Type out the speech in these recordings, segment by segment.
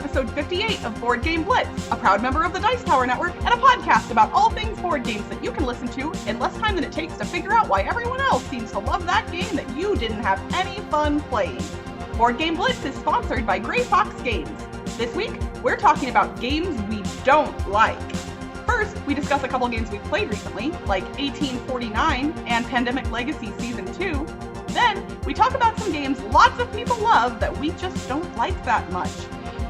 episode 58 of Board Game Blitz, a proud member of the Dice Tower Network, and a podcast about all things board games that you can listen to in less time than it takes to figure out why everyone else seems to love that game that you didn't have any fun playing. Board Game Blitz is sponsored by Grey Fox Games. This week, we're talking about games we don't like. First, we discuss a couple games we've played recently, like 1849 and Pandemic Legacy Season 2. Then, we talk about some games lots of people love that we just don't like that much.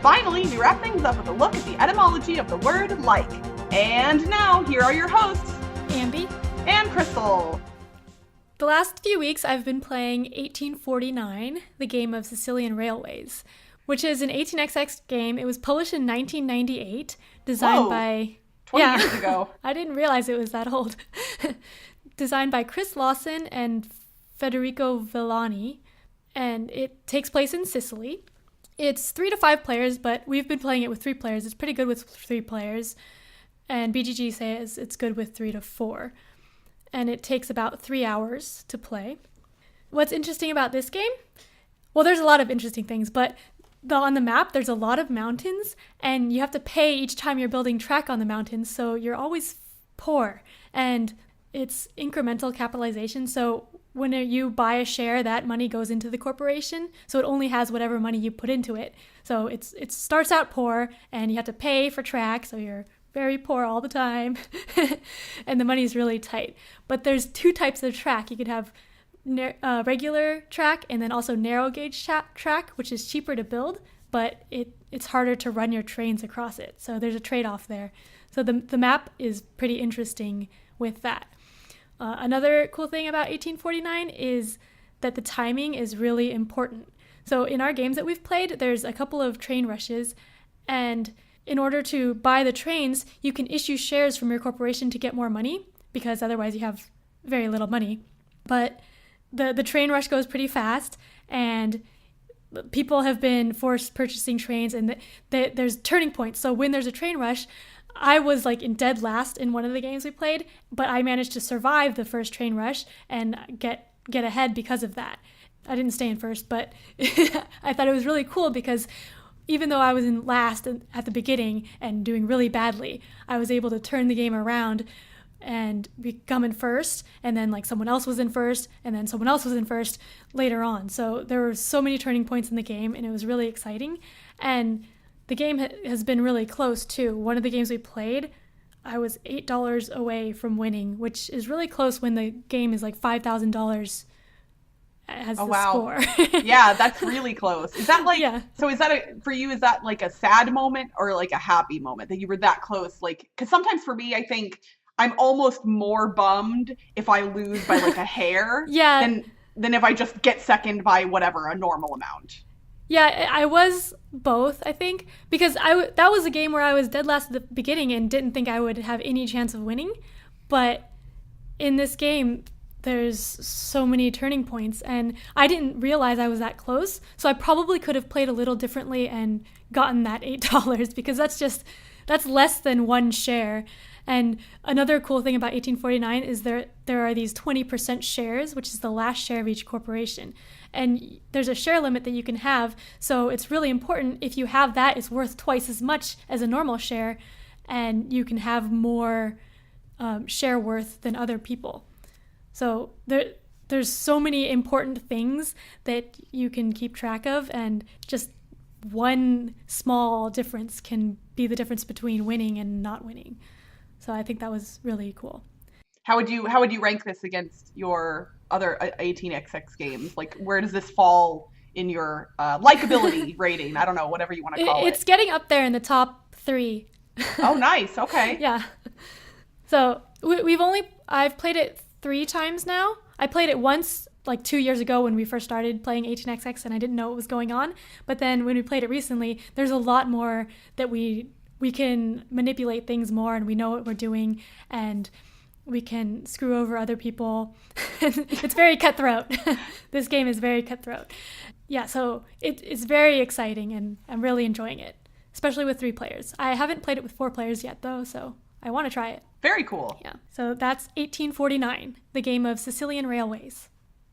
Finally, we wrap things up with a look at the etymology of the word like. And now, here are your hosts, Ambie and Crystal. The last few weeks I've been playing 1849, the game of Sicilian railways, which is an 18xx game. It was published in 1998, designed by... 20 years ago. I didn't realize it was that old. Designed by Chris Lawson and Federico Villani, and it takes place in Sicily. It's 3 to 5 players, but we've been playing it with 3 players. It's pretty good with 3 players, and BGG says it's good with 3 to 4. And it takes about 3 hours to play. What's interesting about this game? Well, there's a lot of interesting things, but on the map, there's a lot of mountains, and you have to pay each time you're building track on the mountains, so you're always poor. And it's incremental capitalization, so when you buy a share, that money goes into the corporation, so it only has whatever money you put into it. So it starts out poor, and you have to pay for track, so you're very poor all the time, and the money is really tight. But there's 2 types of track. You could have regular track and then also narrow gauge track, which is cheaper to build, but it's harder to run your trains across it. So there's a trade-off there. So the map is pretty interesting with that. Another cool thing about 1849 is that the timing is really important. So in our games that we've played, there's a couple of train rushes, and in order to buy the trains, you can issue shares from your corporation to get more money, because otherwise you have very little money. But the train rush goes pretty fast, and people have been forced purchasing trains, and there's turning points. So when there's a train rush, I was like in dead last in one of the games we played, but I managed to survive the first train rush and get ahead because of that. I didn't stay in first, but I thought it was really cool because even though I was in last at the beginning and doing really badly, I was able to turn the game around and become in first, and then like someone else was in first, and then someone else was in first later on. So there were so many turning points in the game, and it was really exciting. And the game has been really close too. One of the games we played, I was $8 away from winning, which is really close when the game is like $5,000 as the score. Yeah, that's really close. Is that like, So is that for you, is that like a sad moment or like a happy moment that you were that close? Like, because sometimes for me, I think I'm almost more bummed if I lose by like a hair than if I just get second by whatever, a normal amount. Yeah, I was both, I think, because that was a game where I was dead last at the beginning and didn't think I would have any chance of winning. But in this game, there's so many turning points, and I didn't realize I was that close. So I probably could have played a little differently and gotten that $8 because that's less than 1 share. And another cool thing about 1849 is there are these 20% shares, which is the last share of each corporation. And there's a share limit that you can have, so it's really important. If you have that, it's worth twice as much as a normal share, and you can have more share worth than other people. So there's so many important things that you can keep track of, and just one small difference can be the difference between winning and not winning. So I think that was really cool. How would you rank this against your other 18xx games? Like, where does this fall in your likability rating? I don't know, whatever you want to call it. It's getting up there in the top 3. Oh, nice. Okay. Yeah. So I've played it 3 times now. I played it once like 2 years ago when we first started playing 18xx, and I didn't know what was going on. But then when we played it recently, there's a lot more that we can manipulate things more, and we know what we're doing, and we can screw over other people. It's very cutthroat. This game is very cutthroat. Yeah, so it's very exciting, and I'm really enjoying it, especially with 3 players. I haven't played it with 4 players yet, though, so I want to try it. Very cool. Yeah, so that's 1849, the game of Sicilian railways.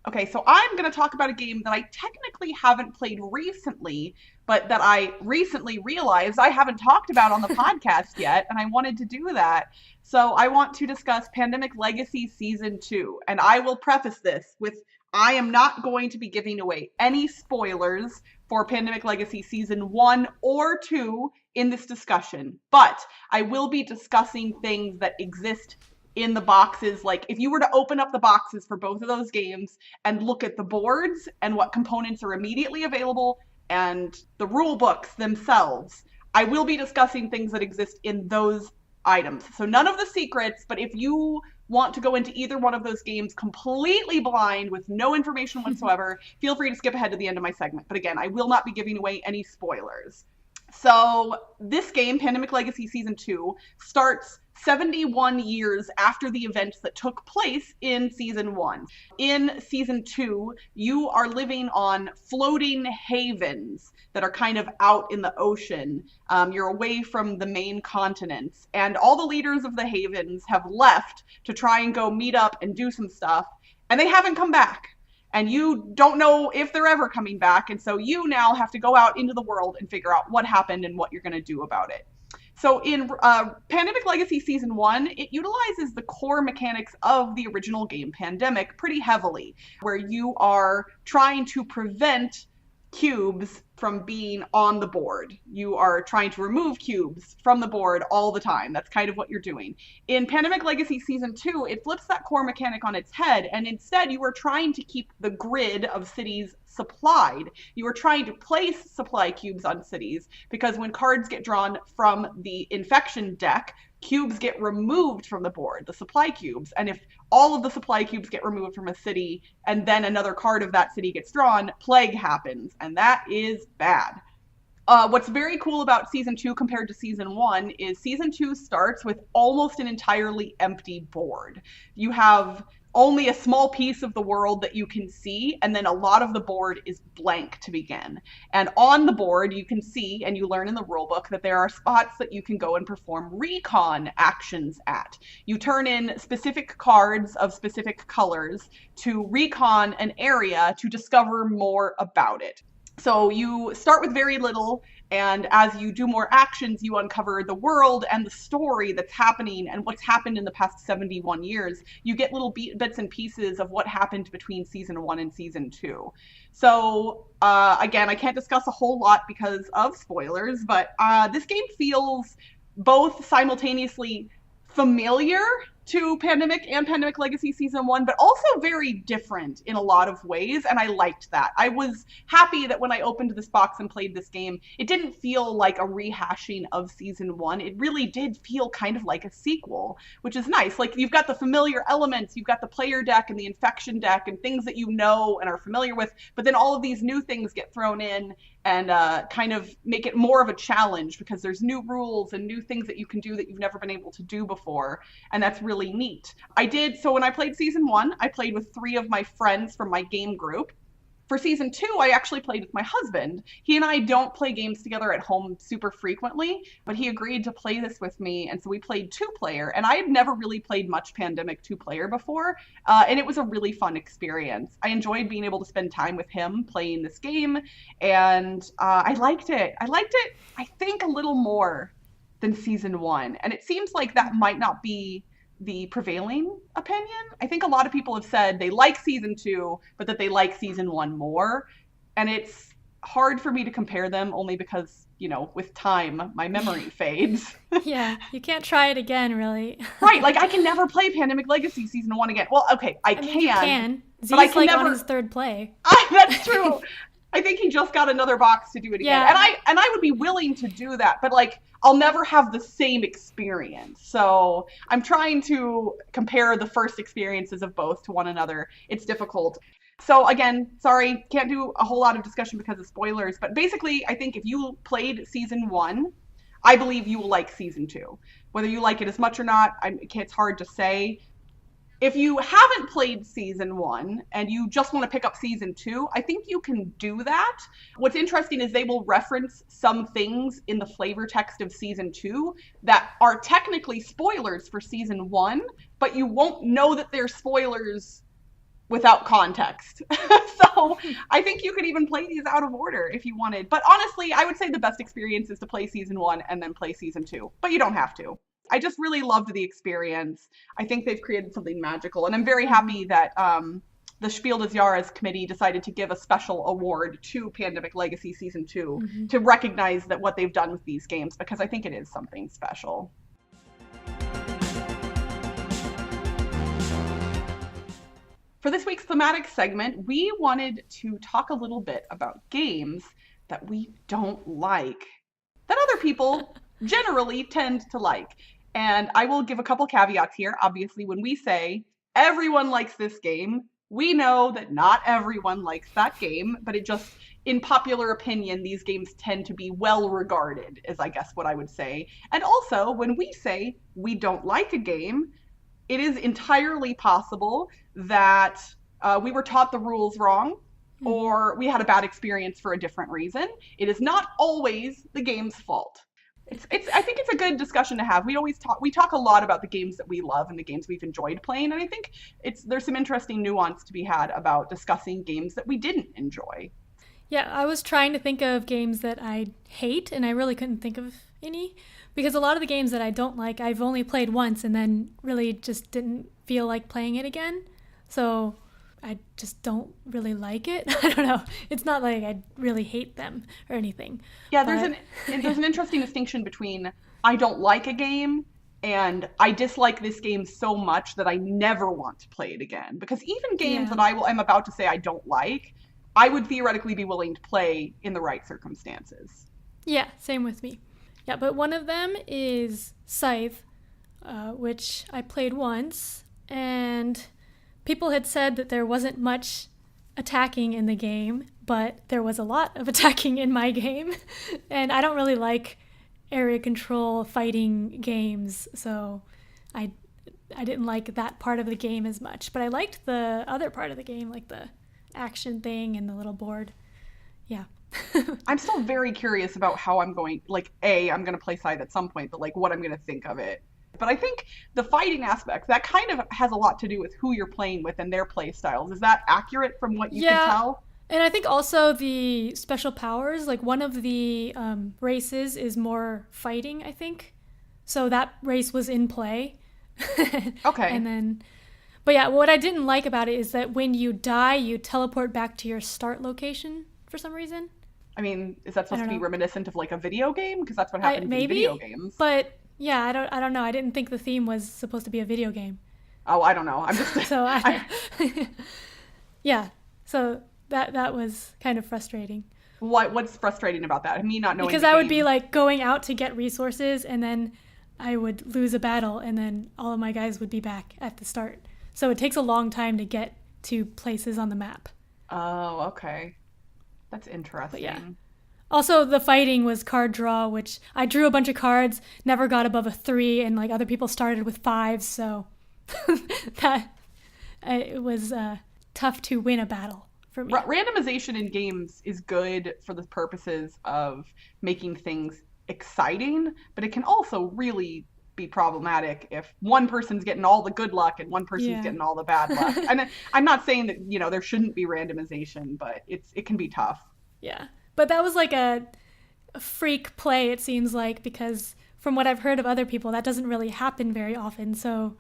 Okay, so I'm going to talk about a game that I technically haven't played recently, but that I recently realized I haven't talked about on the podcast yet, and I wanted to do that. So I want to discuss Pandemic Legacy Season 2, and I will preface this with I am not going to be giving away any spoilers for Pandemic Legacy Season 1 or 2 in this discussion, but I will be discussing things that exist in the boxes. Like if you were to open up the boxes for both of those games and look at the boards and what components are immediately available and the rule books themselves, I will be discussing things that exist in those items. So none of the secrets, but if you want to go into either one of those games completely blind with no information whatsoever, feel free to skip ahead to the end of my segment. But again, I will not be giving away any spoilers. So this game, Pandemic Legacy Season 2, starts 71 years after the events that took place in Season 1. In Season 2, you are living on floating havens that are kind of out in the ocean. You're away from the main continents, and all the leaders of the havens have left to try and go meet up and do some stuff, and they haven't come back. And you don't know if they're ever coming back, and so you now have to go out into the world and figure out what happened and what you're going to do about it. So in Pandemic Legacy Season 1, it utilizes the core mechanics of the original game Pandemic pretty heavily, where you are trying to prevent cubes from being on the board. You are trying to remove cubes from the board all the time. That's kind of what you're doing. In Pandemic Legacy Season 2, it flips that core mechanic on its head, and instead you are trying to keep the grid of cities supplied. You are trying to place supply cubes on cities, because when cards get drawn from the infection deck, cubes get removed from the board, the supply cubes. And if all of the supply cubes get removed from a city and then another card of that city gets drawn, plague happens, and that is bad. What's very cool about Season 2 compared to Season 1 is Season 2 starts with almost an entirely empty board. You have only a small piece of the world that you can see, and then a lot of the board is blank to begin. And on the board, you can see, and you learn in the rulebook, that there are spots that you can go and perform recon actions at. You turn in specific cards of specific colors to recon an area to discover more about it. So you start with very little, and as you do more actions, you uncover the world and the story that's happening and what's happened in the past 71 years. You get little bits and pieces of what happened between Season 1 and Season 2. So, again, I can't discuss a whole lot because of spoilers, but this game feels both simultaneously familiar to Pandemic and Pandemic Legacy Season 1, but also very different in a lot of ways, and I liked that. I was happy that when I opened this box and played this game, it didn't feel like a rehashing of Season 1. It really did feel kind of like a sequel, which is nice. Like, you've got the familiar elements, you've got the player deck and the infection deck and things that you know and are familiar with, but then all of these new things get thrown in and kind of make it more of a challenge because there's new rules and new things that you can do that you've never been able to do before, and that's really neat. So when I played Season 1, I played with 3 of my friends from my game group. For Season 2, I actually played with my husband. He and I don't play games together at home super frequently, but he agreed to play this with me, and so we played 2-player, and I had never really played much Pandemic 2-player before, and it was a really fun experience. I enjoyed being able to spend time with him playing this game, and I liked it. I think, a little more than Season 1, and it seems like that might not be the prevailing opinion. I think a lot of people have said they like Season 2, but that they like Season 1 more. And it's hard for me to compare them only because, with time, my memory fades. Yeah, you can't try it again, really. Right, like I can never play Pandemic Legacy Season 1 again. Well, okay, I mean, you can. But I can never... on his 3rd play. That's true. I think he just got another box to do it again. Yeah. And I would be willing to do that, but I'll never have the same experience. So I'm trying to compare the first experiences of both to one another. It's difficult. So again, sorry, can't do a whole lot of discussion because of spoilers, but basically I think if you played Season 1, I believe you will like Season 2. Whether you like it as much or not, it's hard to say. If you haven't played Season 1 and you just want to pick up Season 2, I think you can do that. What's interesting is they will reference some things in the flavor text of Season 2 that are technically spoilers for Season 1, but you won't know that they're spoilers without context. So I think you could even play these out of order if you wanted. But honestly, I would say the best experience is to play season 1 and then play season 2. But you don't have to. I just really loved the experience. I think they've created something magical. And I'm very happy that the Spiel des Jahres committee decided to give a special award to Pandemic Legacy Season 2 to recognize that what they've done with these games, because I think it is something special. For this week's thematic segment, we wanted to talk a little bit about games that we don't like, that other people generally tend to like. And I will give a couple caveats here. Obviously, when we say everyone likes this game, we know that not everyone likes that game, but it just, in popular opinion, these games tend to be well regarded, is I guess what I would say. And also, when we say we don't like a game, it is entirely possible that we were taught the rules wrong, or we had a bad experience for a different reason. It is not always the game's fault. I think it's a good discussion to have. We talk a lot about the games that we love and the games we've enjoyed playing, and I think there's some interesting nuance to be had about discussing games that we didn't enjoy. Yeah, I was trying to think of games that I hate, and I really couldn't think of any, because a lot of the games that I don't like, I've only played once and then really just didn't feel like playing it again. So I just don't really like it. I don't know. It's not like I really hate them or anything. Yeah, there's an interesting distinction between I don't like a game and I dislike this game so much that I never want to play it again. Because even games that I'm about to say I don't like, I would theoretically be willing to play in the right circumstances. Yeah, same with me. Yeah, but one of them is Scythe, which I played once, and people had said that there wasn't much attacking in the game, but there was a lot of attacking in my game, and I don't really like area control fighting games, so I didn't like that part of the game as much, but I liked the other part of the game, like the action thing and the little board. Yeah. I'm still very curious about how I'm going, I'm going to play Scythe at some point, but what I'm going to think of it. But I think the fighting aspect, that kind of has a lot to do with who you're playing with and their play styles. Is that accurate from what you can tell? And I think also the special powers, one of the races is more fighting, I think. So that race was in play. Okay. And then, but yeah, what I didn't like about it is that when you die, you teleport back to your start location for some reason. I mean, is that supposed to be reminiscent of a video game? Because that's what happens in video games. But yeah, I don't know. I didn't think the theme was supposed to be a video game. Oh, I don't know. I'm just so yeah. So that was kind of frustrating. What's frustrating about that? Me not knowing. Because I would be going out to get resources, and then I would lose a battle, and then all of my guys would be back at the start. So it takes a long time to get to places on the map. Oh, okay. That's interesting. But yeah. Also, the fighting was card draw, which I drew a bunch of cards, never got above a 3, and other people started with 5s, so it was tough to win a battle for me. Randomization in games is good for the purposes of making things exciting, but it can also really be problematic if one person's getting all the good luck and one person's getting all the bad luck. And I'm not saying that there shouldn't be randomization, but it can be tough. Yeah, but that was a freak play, it seems like, because from what I've heard of other people, that doesn't really happen very often. So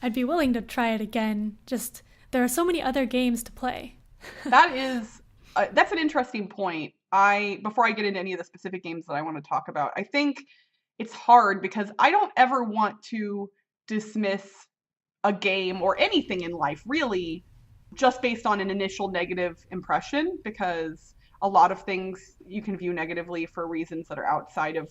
I'd be willing to try it again. Just there are so many other games to play. That's an interesting point. Before I get into any of the specific games that I want to talk about, I think it's hard because I don't ever want to dismiss a game or anything in life really just based on an initial negative impression, because a lot of things you can view negatively for reasons that are outside of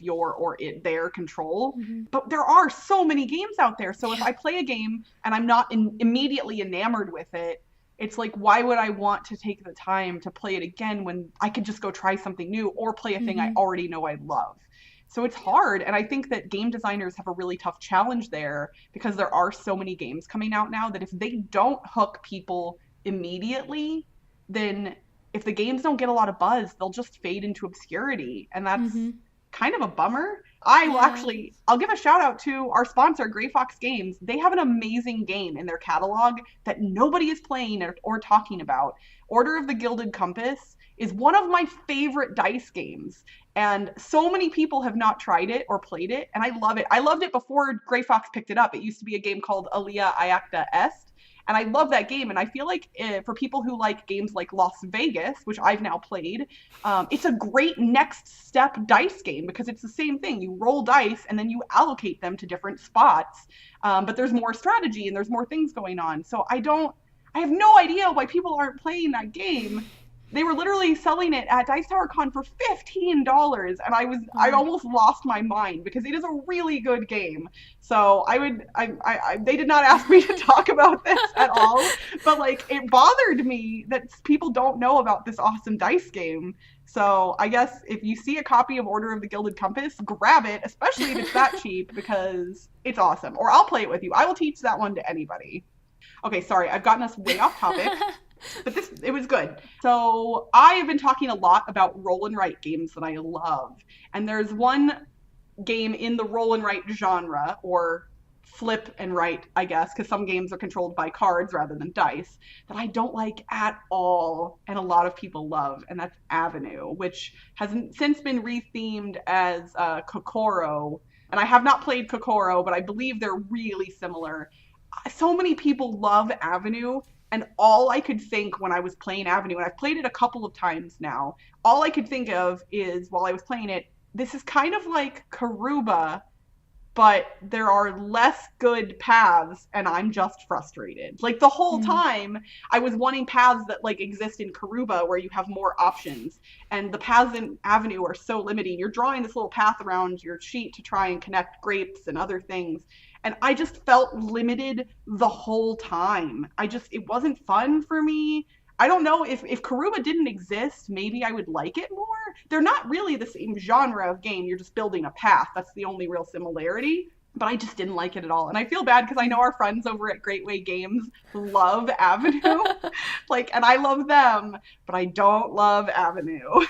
their control. Mm-hmm. But there are so many games out there. So if I play a game and I'm not immediately enamored with it, it's why would I want to take the time to play it again when I could just go try something new or play a thing I already know I love? So it's hard, and I think that game designers have a really tough challenge there because there are so many games coming out now that if they don't hook people immediately, then if the games don't get a lot of buzz, they'll just fade into obscurity, and that's kind of a bummer. I will actually, I'll give a shout out to our sponsor, Gray Fox Games. They have an amazing game in their catalog that nobody is playing or talking about. Order of the Gilded Compass is one of my favorite dice games. And so many people have not tried it or played it, and I love it. I loved it before Gray Fox picked it up. It used to be a game called Alia Iacta Est, and I love that game. And I feel like for people who like games like Las Vegas, which I've now played, it's a great next step dice game because it's the same thing. You roll dice and then you allocate them to different spots, but there's more strategy and there's more things going on. So I have no idea why people aren't playing that game. They were literally selling it at Dice Tower Con for $15, and I almost lost my mind because it is a really good game. So they did not ask me to talk about this at all, but like it bothered me that people don't know about this awesome dice game. So I guess if you see a copy of Order of the Gilded Compass, grab it, especially if it's that cheap, because it's awesome. Or I'll play it with you. I will teach that one to anybody. Okay, sorry, I've gotten us way off topic. But it was good. So I have been talking a lot about roll and write games that I love. And there's one game in the roll and write genre, or flip and write, I guess, because some games are controlled by cards rather than dice, that I don't like at all, and a lot of people love, and that's Avenue, which has since been rethemed as Kokoro. And I have not played Kokoro, but I believe they're really similar. So many people love Avenue. And all I could think when I was playing Avenue, and I've played it a couple of times now, all I could think of is, while I was playing it, this is kind of like Karuba, but there are less good paths, and I'm just frustrated. Like, the whole time, I was wanting paths that, like, exist in Karuba, where you have more options. And the paths in Avenue are so limiting. You're drawing this little path around your sheet to try and connect grapes and other things. And I just felt limited the whole time. It wasn't fun for me. I don't know if Karuba didn't exist, maybe I would like it more. They're not really the same genre of game. You're just building a path. That's the only real similarity. But I just didn't like it at all. And I feel bad because I know our friends over at Great Way Games love Avenue. And I love them, but I don't love Avenue.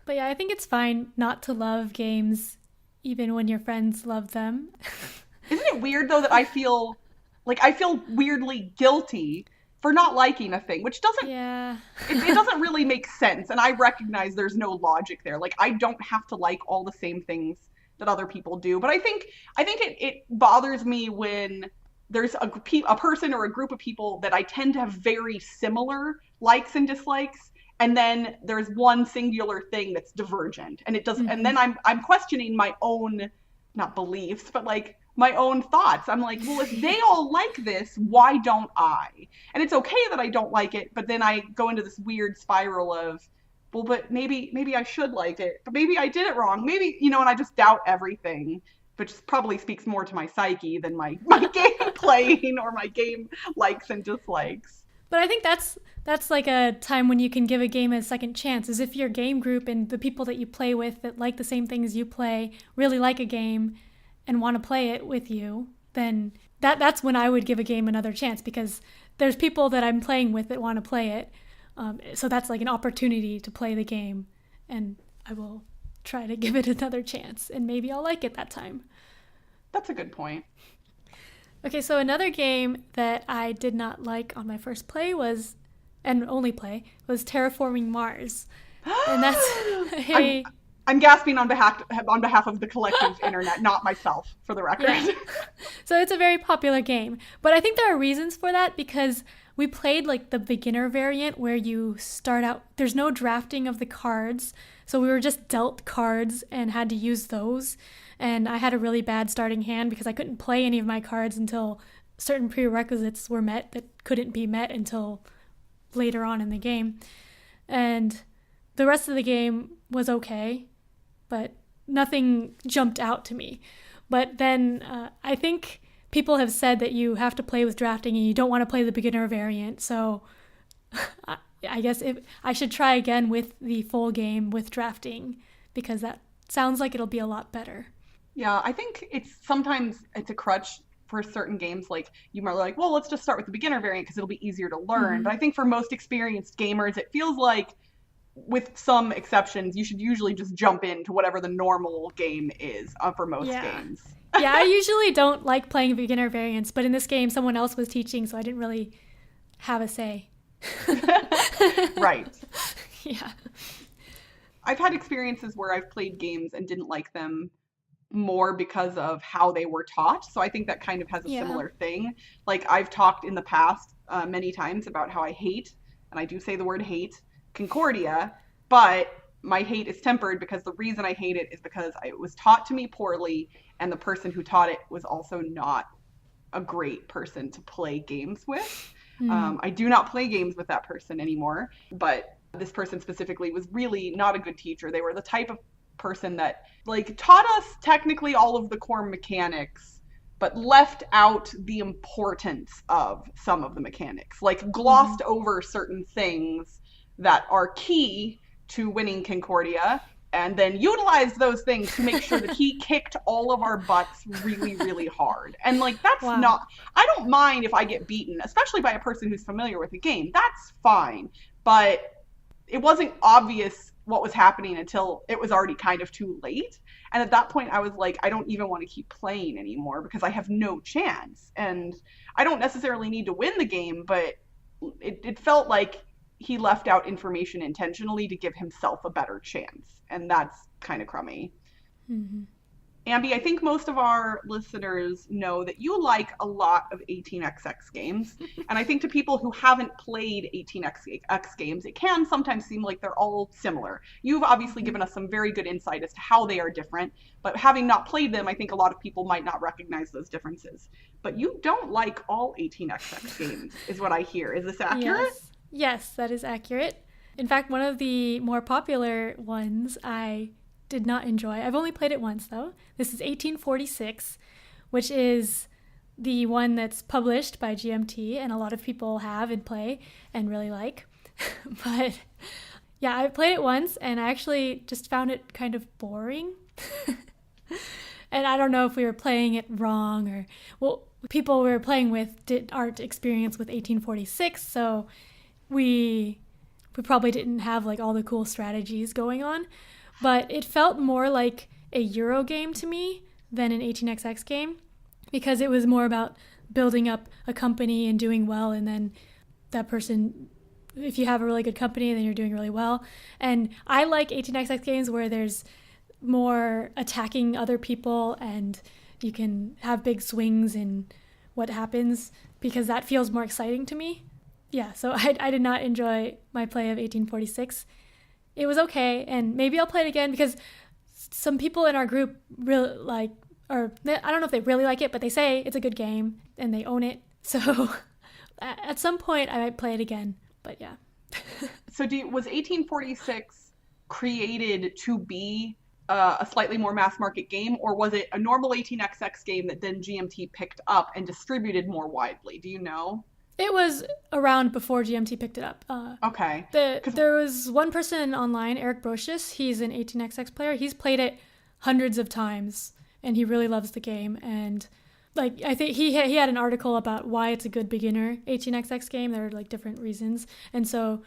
But yeah, I think it's fine not to love games even when your friends love them. Isn't it weird, though, that I feel weirdly guilty for not liking a thing, which doesn't, it doesn't really make sense. And I recognize there's no logic there. Like, I don't have to like all the same things that other people do. But I think it bothers me when there's a person or a group of people that I tend to have very similar likes and dislikes. And then there's one singular thing that's divergent, and it doesn't. And then I'm questioning my own, not beliefs, but like my own thoughts. I'm like, well, if they all like this, why don't I? And it's okay that I don't like it, but then I go into this weird spiral of, well, but maybe I should like it, but maybe I did it wrong. Maybe, and I just doubt everything, which probably speaks more to my psyche than my game playing or my game likes and dislikes. But I think that's like a time when you can give a game a second chance, is if your game group and the people that you play with that like the same things you play really like a game and want to play it with you, then that's when I would give a game another chance, because there's people that I'm playing with that want to play it. So that's like an opportunity to play the game, and I will try to give it another chance, and maybe I'll like it that time. That's a good point. Okay, so another game that I did not like on my first play was Terraforming Mars. And that's I'm gasping on behalf of the collective internet, not myself, for the record. Yeah. So it's a very popular game. But I think there are reasons for that, because we played like the beginner variant where you start out, there's no drafting of the cards. So we were just dealt cards and had to use those. And I had a really bad starting hand because I couldn't play any of my cards until certain prerequisites were met that couldn't be met until later on in the game. And the rest of the game was okay, but nothing jumped out to me. But then I think people have said that you have to play with drafting and you don't want to play the beginner variant. So I guess I should try again with the full game with drafting, because that sounds like it'll be a lot better. Yeah, I think sometimes it's a crutch for certain games. Like, you might be like, well, let's just start with the beginner variant because it'll be easier to learn. Mm-hmm. But I think for most experienced gamers, it feels like with some exceptions, you should usually just jump into whatever the normal game is for most games. Yeah, I usually don't like playing beginner variants, but in this game, someone else was teaching, so I didn't really have a say. Right. Yeah. I've had experiences where I've played games and didn't like them more because of how they were taught. So I think that kind of has a similar thing. Like I've talked in the past many times about how I hate, and I do say the word hate, Concordia, but my hate is tempered because the reason I hate it is because it was taught to me poorly, and the person who taught it was also not a great person to play games with. I do not play games with that person anymore, but this person specifically was really not a good teacher. They were the type of person that like taught us technically all of the core mechanics, but left out the importance of some of the mechanics, like glossed over certain things that are key to winning Concordia, and then utilized those things to make sure that he kicked all of our butts really, really hard. And like, that's not, I don't mind if I get beaten, especially by a person who's familiar with the game. That's fine. But it wasn't obvious what was happening until it was already kind of too late. And at that point I was like, I don't even want to keep playing anymore because I have no chance. And I don't necessarily need to win the game, but it felt like he left out information intentionally to give himself a better chance. And that's kind of crummy. Mm-hmm. Ambie, I think most of our listeners know that you like a lot of 18xx games. And I think to people who haven't played 18xx games, it can sometimes seem like they're all similar. You've obviously given us some very good insight as to how they are different. But having not played them, I think a lot of people might not recognize those differences. But you don't like all 18xx games, is what I hear. Is this accurate? Yes, that is accurate. In fact, one of the more popular ones I did not enjoy. I've only played it once, though. This is 1846, which is the one that's published by GMT, and a lot of people have and play and really like. But yeah, I played it once, and I actually just found it kind of boring. And I don't know if we were playing it wrong, or, well, people we were playing with aren't experienced with 1846, so we probably didn't have like all the cool strategies going on. But it felt more like a Euro game to me than an 18xx game, because it was more about building up a company and doing well, and then that person, if you have a really good company, then you're doing really well. And I like 18xx games where there's more attacking other people and you can have big swings in what happens, because that feels more exciting to me. Yeah, so I did not enjoy my play of 1846. It was okay, and maybe I'll play it again because some people in our group really like, or I don't know if they really like it, but they say it's a good game and they own it. So at some point I might play it again, but yeah. So was 1846 created to be a slightly more mass market game, or was it a normal 18xx game that then GMT picked up and distributed more widely? Do you know? It was around before GMT picked it up. Okay. There was one person online, Eric Brocious. He's an 18xx player. He's played it hundreds of times, and he really loves the game. And like, I think he had an article about why it's a good beginner 18xx game. There are like different reasons, and so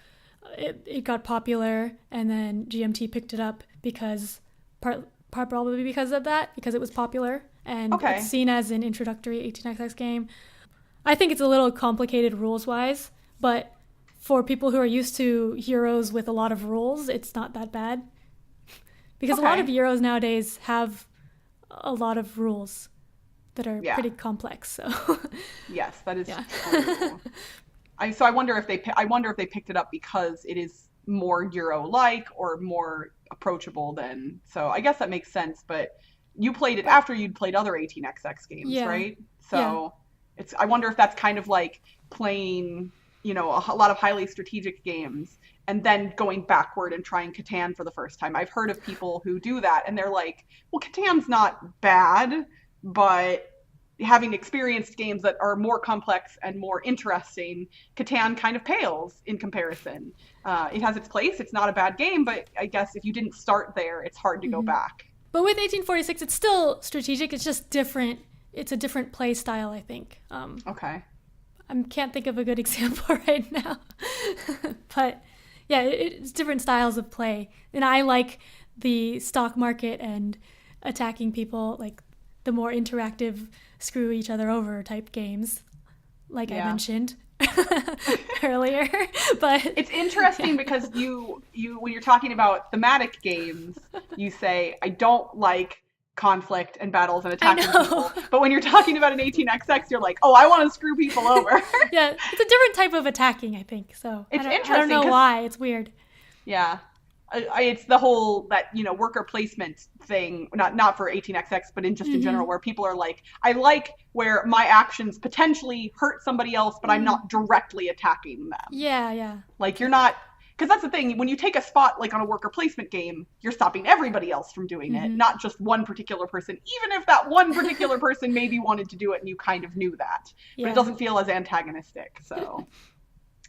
it got popular, and then GMT picked it up because probably because of that, because it was popular, and it's seen as an introductory 18xx game. I think it's a little complicated rules-wise, but for people who are used to Euros with a lot of rules, it's not that bad. Because a lot of Euros nowadays have a lot of rules that are pretty complex. So yes, that is cool. So I wonder if they picked it up because it is more Euro-like or more approachable than. So I guess that makes sense. But you played it after you'd played other 18xx games, right? So. Yeah. I wonder if that's kind of like playing, a lot of highly strategic games and then going backward and trying Catan for the first time. I've heard of people who do that, and they're like, well, Catan's not bad, but having experienced games that are more complex and more interesting, Catan kind of pales in comparison. It has its place. It's not a bad game, but I guess if you didn't start there, it's hard to go back. But with 1846, it's still strategic. It's just different. It's a different play style, I think. I can't think of a good example right now. But Yeah, it's different styles of play. And I like the stock market and attacking people, like the more interactive screw each other over type games, like I mentioned earlier. But it's interesting because you when you're talking about thematic games, you say, I don't like conflict and battles and attacking people. But when you're talking about an 18xx, you're like, oh, I want to screw people over. Yeah, it's a different type of attacking, I think. So it's interesting. I don't know why. It's weird. Yeah. It's the whole that, worker placement thing, not for 18xx, but in general, where people are like, I like where my actions potentially hurt somebody else, but I'm not directly attacking them. Yeah. Like you're not, because that's the thing, when you take a spot like on a worker placement game, you're stopping everybody else from doing it, not just one particular person, even if that one particular person maybe wanted to do it and you kind of knew that. But it doesn't feel as antagonistic, so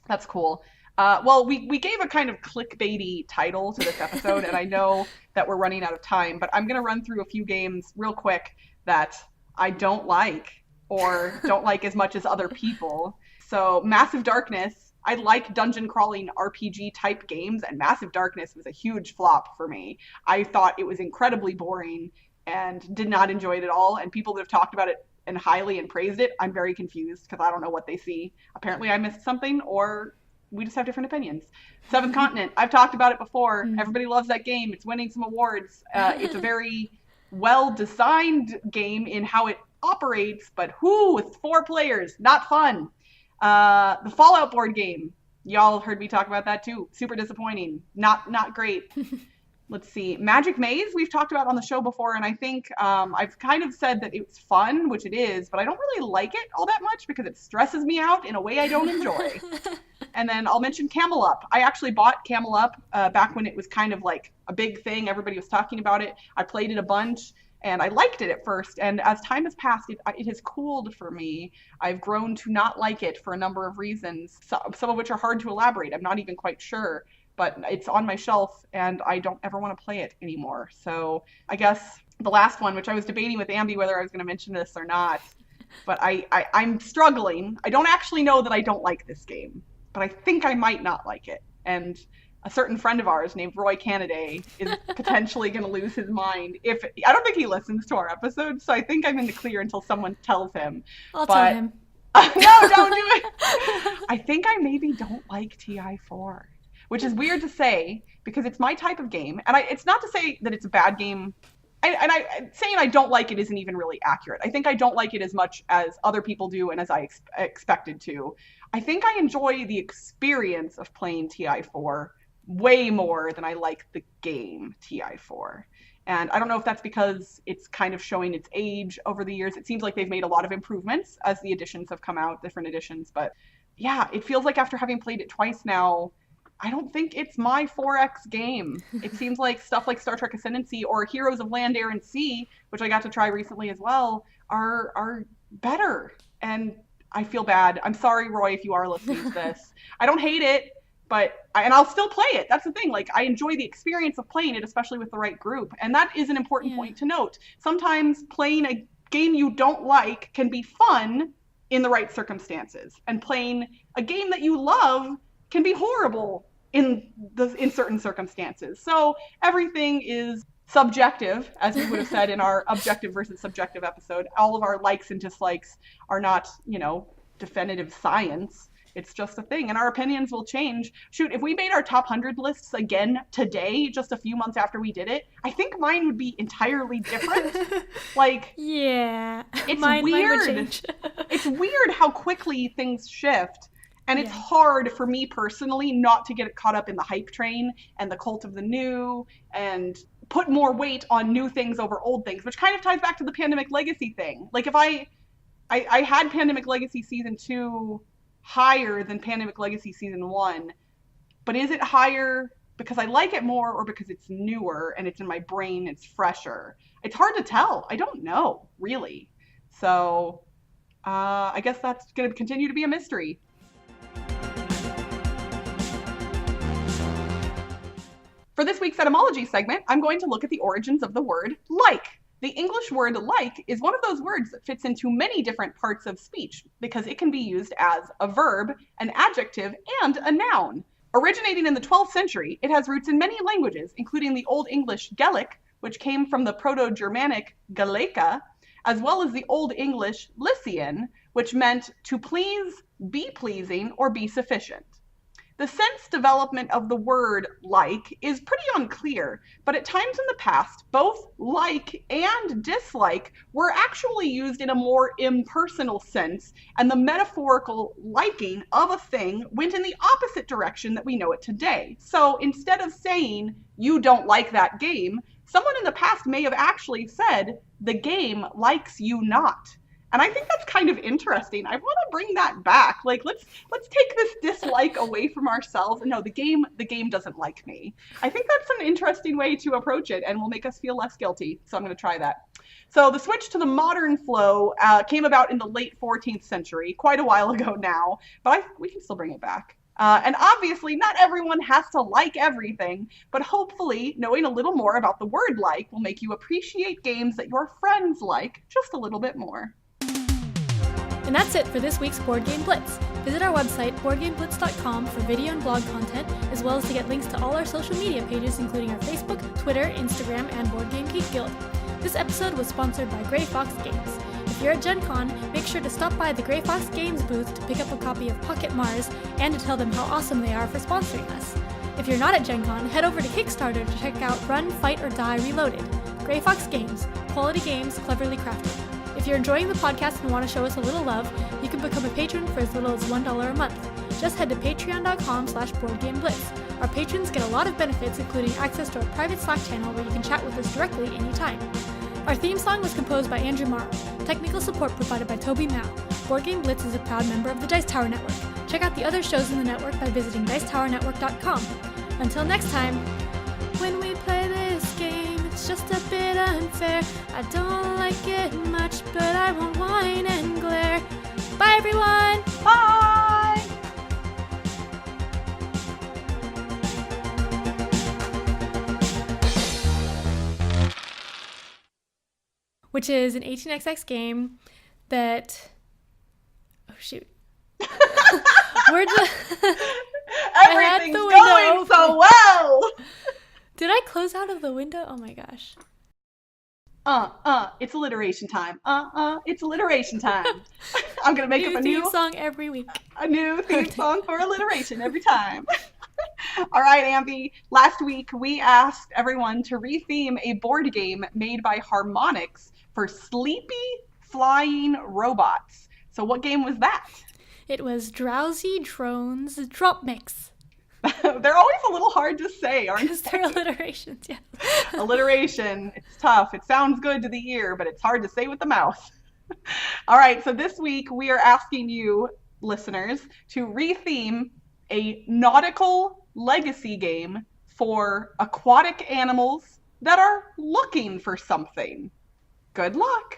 that's cool. Well, we gave a kind of clickbaity title to this episode, and I know that we're running out of time, but I'm going to run through a few games real quick that I don't like or don't like as much as other people. So Massive Darkness, I like dungeon crawling RPG type games, and Massive Darkness was a huge flop for me. I thought it was incredibly boring and did not enjoy it at all, and people that have talked about it and highly and praised it, I'm very confused because I don't know what they see. Apparently I missed something, or we just have different opinions. Seventh Continent, I've talked about it before. Everybody loves that game. It's winning some awards. It's a very well-designed game in how it operates, but with 4 players, not fun. The Fallout board game, y'all heard me talk about that too. Super disappointing. Not great. Let's see. Magic Maze, we've talked about on the show before, and I think I've kind of said that it's fun, which it is, but I don't really like it all that much because it stresses me out in a way I don't enjoy. And then I'll mention Camel Up. I actually bought Camel Up back when it was kind of like a big thing. Everybody was talking about it. I played it a bunch, and I liked it at first. And as time has passed, it has cooled for me. I've grown to not like it for a number of reasons, some of which are hard to elaborate. I'm not even quite sure. But it's on my shelf, and I don't ever want to play it anymore. So I guess the last one, which I was debating with Ambie whether I was going to mention this or not, but I'm struggling. I don't actually know that I don't like this game, but I think I might not like it. And a certain friend of ours named Roy Canaday is potentially going to lose his mind. I don't think he listens to our episodes, so I think I'm in the clear until someone tells him. I'll tell him. No, don't do it. I think I maybe don't like TI4. Which is weird to say because it's my type of game. And it's not to say that it's a bad game. Saying I don't like it isn't even really accurate. I think I don't like it as much as other people do and as I expected to. I think I enjoy the experience of playing TI4 way more than I like the game TI4. And I don't know if that's because it's kind of showing its age over the years. It seems like they've made a lot of improvements as the editions have come out, different editions. But yeah, it feels like after having played it twice now, I don't think it's my 4X game. It seems like stuff like Star Trek Ascendancy or Heroes of Land, Air, and Sea, which I got to try recently as well, are better. And I feel bad. I'm sorry, Roy, if you are listening to this. I don't hate it, and I'll still play it. That's the thing. Like, I enjoy the experience of playing it, especially with the right group. And that is an important point to note. Sometimes playing a game you don't like can be fun in the right circumstances. And playing a game that you love can be horrible in certain circumstances. So everything is subjective, as we would have said in our objective versus subjective episode. All of our likes and dislikes are not, definitive science. It's just a thing, and our opinions will change. Shoot, if we made our top 100 lists again today, just a few months after we did it, I think mine would be entirely different. Yeah, it's mine weird. would change. It's weird how quickly things shift. And it's hard for me personally not to get caught up in the hype train and the cult of the new and put more weight on new things over old things, which kind of ties back to the Pandemic Legacy thing. Like if I had Pandemic Legacy Season 2 higher than Pandemic Legacy Season 1, but is it higher because I like it more or because it's newer and it's in my brain, it's fresher? It's hard to tell. I don't know, really. So I guess that's going to continue to be a mystery. For this week's etymology segment, I'm going to look at the origins of the word like. The English word like is one of those words that fits into many different parts of speech because it can be used as a verb, an adjective, and a noun. Originating in the 12th century, it has roots in many languages, including the Old English Gaelic, which came from the Proto-Germanic Galaica, as well as the Old English Lycian, which meant to please, be pleasing, or be sufficient. The sense development of the word like is pretty unclear, but at times in the past, both like and dislike were actually used in a more impersonal sense, and the metaphorical liking of a thing went in the opposite direction that we know it today. So instead of saying, you don't like that game, someone in the past may have actually said, the game likes you not. And I think that's kind of interesting. I want to bring that back. Like, let's take this dislike away from ourselves. And no, the game doesn't like me. I think that's an interesting way to approach it and will make us feel less guilty. So I'm going to try that. So the switch to the modern flow came about in the late 14th century, quite a while ago now, but we can still bring it back. And obviously, not everyone has to like everything, but hopefully knowing a little more about the word like will make you appreciate games that your friends like just a little bit more. And that's it for this week's Board Game Blitz. Visit our website, boardgameblitz.com, for video and blog content, as well as to get links to all our social media pages, including our Facebook, Twitter, Instagram, and Board Game Geek Guild. This episode was sponsored by Grey Fox Games. If you're at Gen Con, make sure to stop by the Grey Fox Games booth to pick up a copy of Pocket Mars and to tell them how awesome they are for sponsoring us. If you're not at Gen Con, head over to Kickstarter to check out Run, Fight, or Die Reloaded. Grey Fox Games, quality games cleverly crafted. If you're enjoying the podcast and want to show us a little love, you can become a patron for as little as $1 a month. Just head to patreon.com/boardgameblitz. Our patrons get a lot of benefits, including access to our private Slack channel where you can chat with us directly anytime. Our theme song was composed by Andrew Morrow. Technical support provided by Toby Mao. Board Game Blitz is a proud member of the Dice Tower Network. Check out the other shows in the network by visiting dicetowernetwork.com. Until next time, when we play this game, it's just a bit unfair. I don't like it much, but I won't whine and glare. Bye, everyone! Bye! Which is an 18xx game that... Oh, shoot. Where'd the... Everything's going so well! Did I close out of the window? Oh my gosh. It's alliteration time. It's alliteration time. I'm gonna make up a new theme song every week. A new theme song for alliteration every time. All right, Ambie. Last week we asked everyone to retheme a board game made by Harmonix for sleepy flying robots. So what game was that? It was Drowsy Drones Drop Mix. They're always a little hard to say, aren't they? Because they're alliterations, yeah. Alliteration, it's tough. It sounds good to the ear, but it's hard to say with the mouth. All right, so this week we are asking you, listeners, to retheme a nautical legacy game for aquatic animals that are looking for something. Good luck!